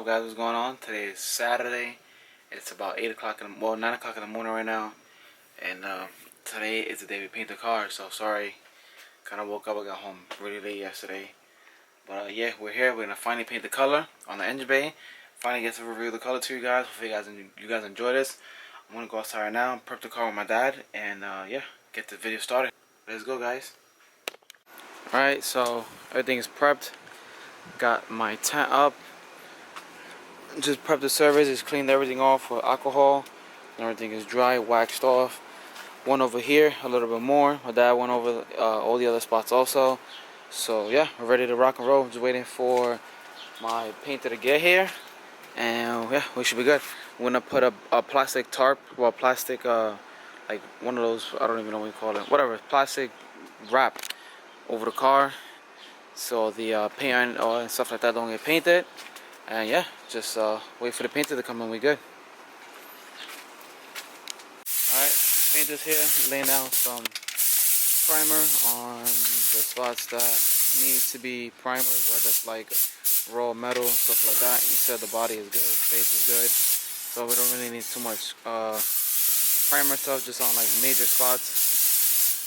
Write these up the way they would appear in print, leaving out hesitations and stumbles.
guys, what's going on? Today is Saturday. It's about 8 o'clock, 9 o'clock in the morning right now. And today is the day we paint the car. So sorry, kind of woke up, I got home really late yesterday. But yeah, we're here. We're going to finally paint the color on the engine bay. Finally get to reveal the color to you guys. Hopefully you guys enjoy this. I'm going to go outside right now and prep the car with my dad. And yeah, get the video started. Let's go, guys. Alright, so everything is prepped. Got my tent up. Just prepped the surface, just cleaned everything off with alcohol. Everything is dry, waxed off. One over here, a little bit more. My dad went over all the other spots also. So yeah, we're ready to rock and roll. Just waiting for my painter to get here. And yeah, we should be good. I'm gonna put a plastic tarp, well, plastic, like one of those, I don't even know what you call it. Whatever, plastic wrap over the car. So the paint and stuff like that don't get painted. And yeah, just wait for the painter to come and we good. Alright, painter's here, laying down some primer on the spots that need to be primered, where there's like raw metal and stuff like that. He said the body is good, the base is good, so we don't really need too much primer stuff, just on like major spots.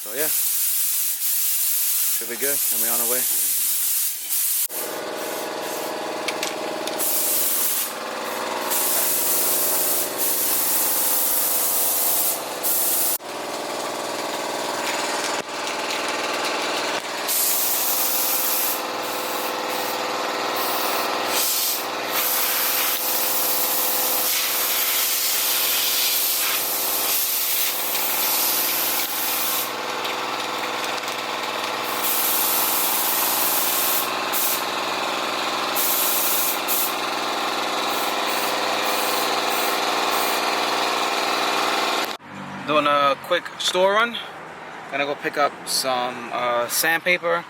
So yeah, should be good, and we're on our way. Doing a quick store run. Gonna go pick up some sandpaper.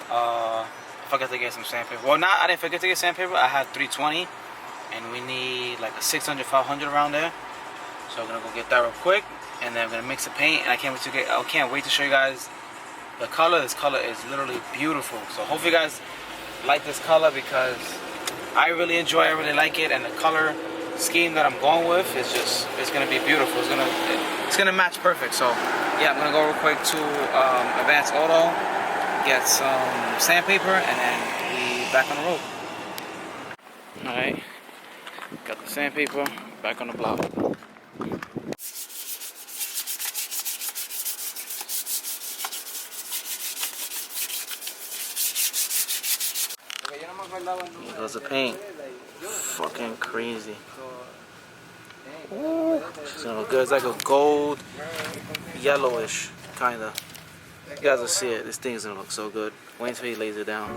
Forgot to get some sandpaper. Well, I didn't forget to get sandpaper. I had 320, and we need like a 600, 500 around there. So I'm gonna go get that real quick, and then I'm gonna mix the paint. And I can't wait to show you guys the color. This color is literally beautiful. So hopefully you guys like this color, because I really enjoy it. I really like it, and the color scheme that I'm going with is it's gonna be beautiful. It's gonna match perfect. So yeah, I'm gonna go real quick to Advanced Auto, get some sandpaper, and then we back on the road. All right, got the sandpaper, back on the block. Here goes the paint. Fucking crazy. Ooh, it's gonna look good. It's like a gold, yellowish kinda. You guys will see it. This thing's gonna look so good. Wait until he lays it down.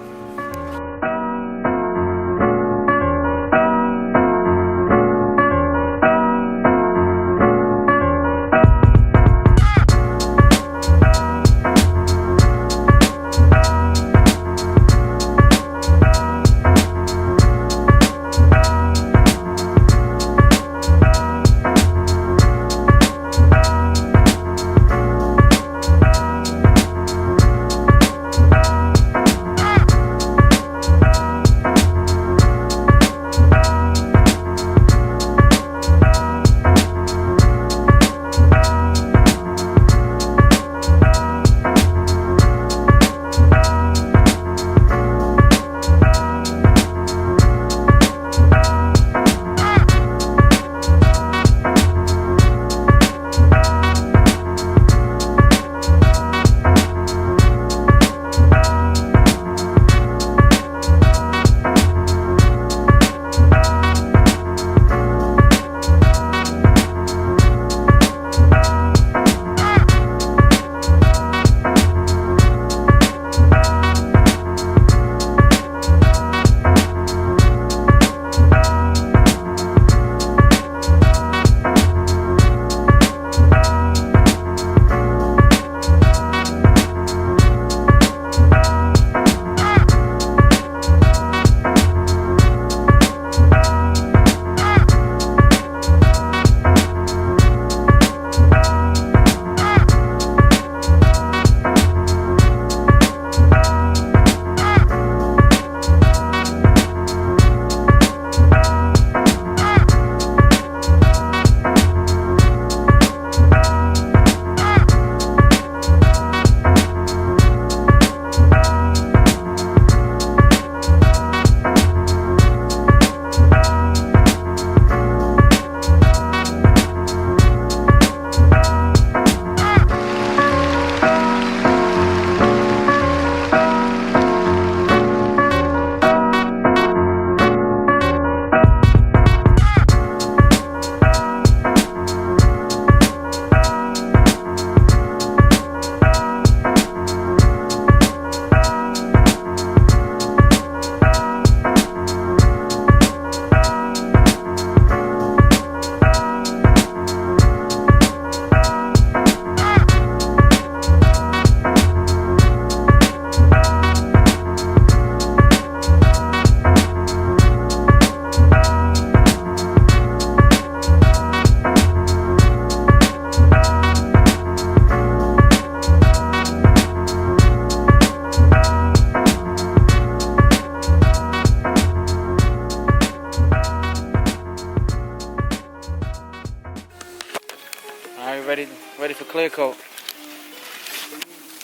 clear coat.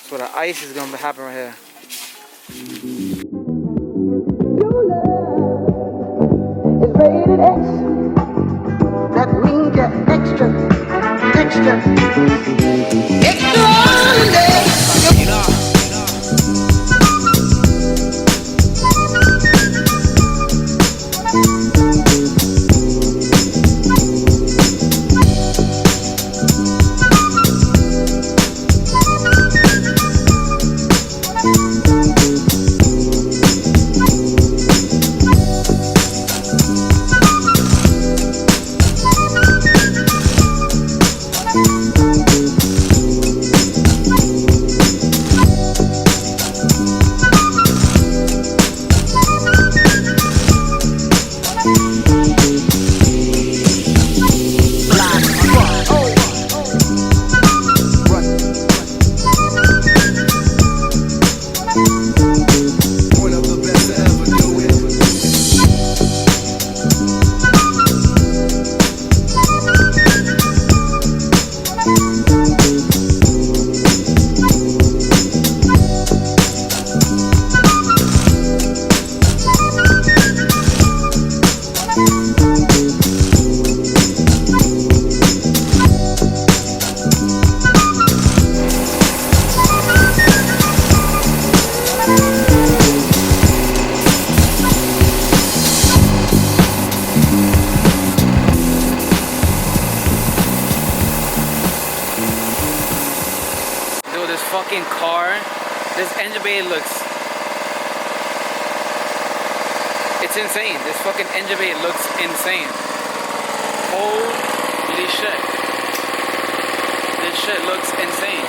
So the ice is gonna happen right here. Your love is rated X. That means you're extra, extraordinary. This fucking car, this engine bay looks, it's insane. This fucking engine bay looks insane. Holy shit. This shit looks insane.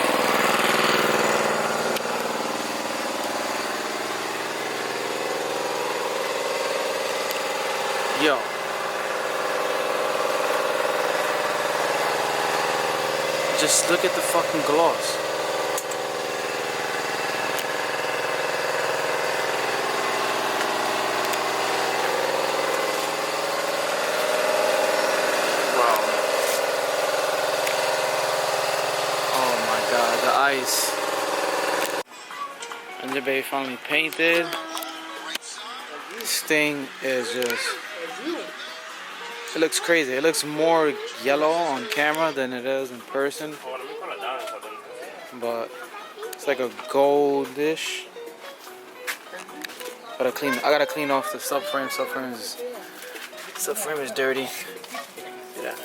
Yo. Just look at the fucking gloss. The ice. And the bay finally painted. This thing is just, it looks crazy. It looks more yellow on camera than it is in person. But it's like a goldish. I gotta clean off the subframe. Subframe is dirty. Yeah.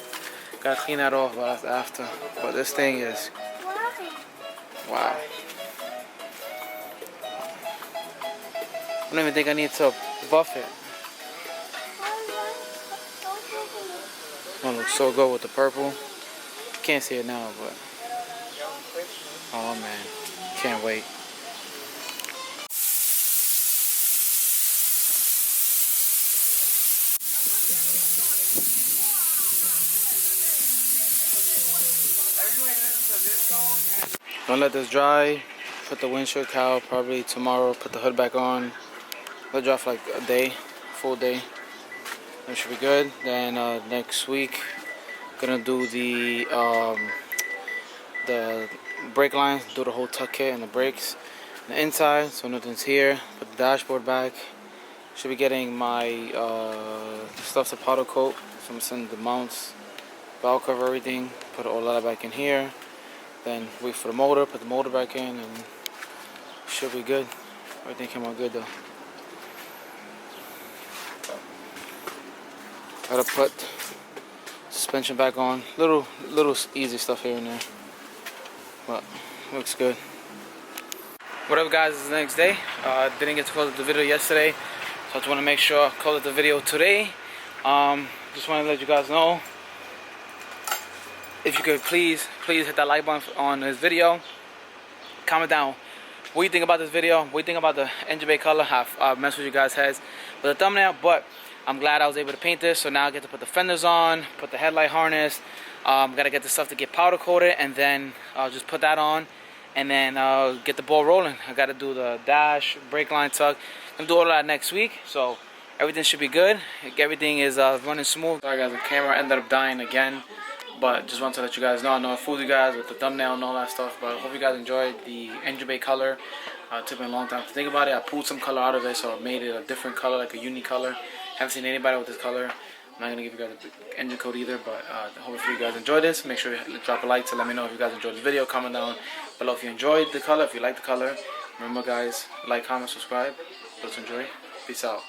Gotta clean that off, but that's after. But this thing is, wow. I don't even think I need to buff it. It's gonna look so good with the purple. Can't see it now, but oh man, can't wait. Gonna let this dry. Put the windshield cowl probably tomorrow. Put the hood back on. Let it dry for like a day, full day. That should be good. Then next week, gonna do the brake lines. Do the whole tuck kit and the brakes. And the inside, so nothing's here. Put the dashboard back. Should be getting my stuff to powder coat. So I'm gonna send the mounts, valve cover, everything. Put all that back in here. Then wait for the motor. Put the motor back in, and should be good. Everything came out good though. Gotta put suspension back on. Little easy stuff here and there, but looks good. Whatever, guys, it's the next day. Didn't get to close up the video yesterday, so I just want to make sure I close up the video today. Just want to let you guys know, if you could please hit that like button on this video. Comment down what you think about this video, what you think about the engine bay color. I've messed with you guys' heads with the thumbnail, but I'm glad I was able to paint this. So now I get to put the fenders on, put the headlight harness. Gotta get the stuff to get powder coated, and then I'll just put that on, and then get the ball rolling. I gotta do the dash, brake line tuck. I'm gonna do all of that next week, so everything should be good. Everything is running smooth. Sorry guys, the camera ended up dying again, But just want to let you guys know, I know I fooled you guys with the thumbnail and all that stuff, but I hope you guys enjoyed the engine bay color. It took me a long time to think about it. I pulled some color out of it, so I made it a different color, like a unique color. Haven't seen anybody with this color. I'm not going to give you guys the engine code either, but hopefully you guys enjoyed this. Make sure you drop a like to let me know if you guys enjoyed the video. Comment down below if you enjoyed the color, if you like the color. Remember guys, like, comment, subscribe. Let's enjoy. Peace out.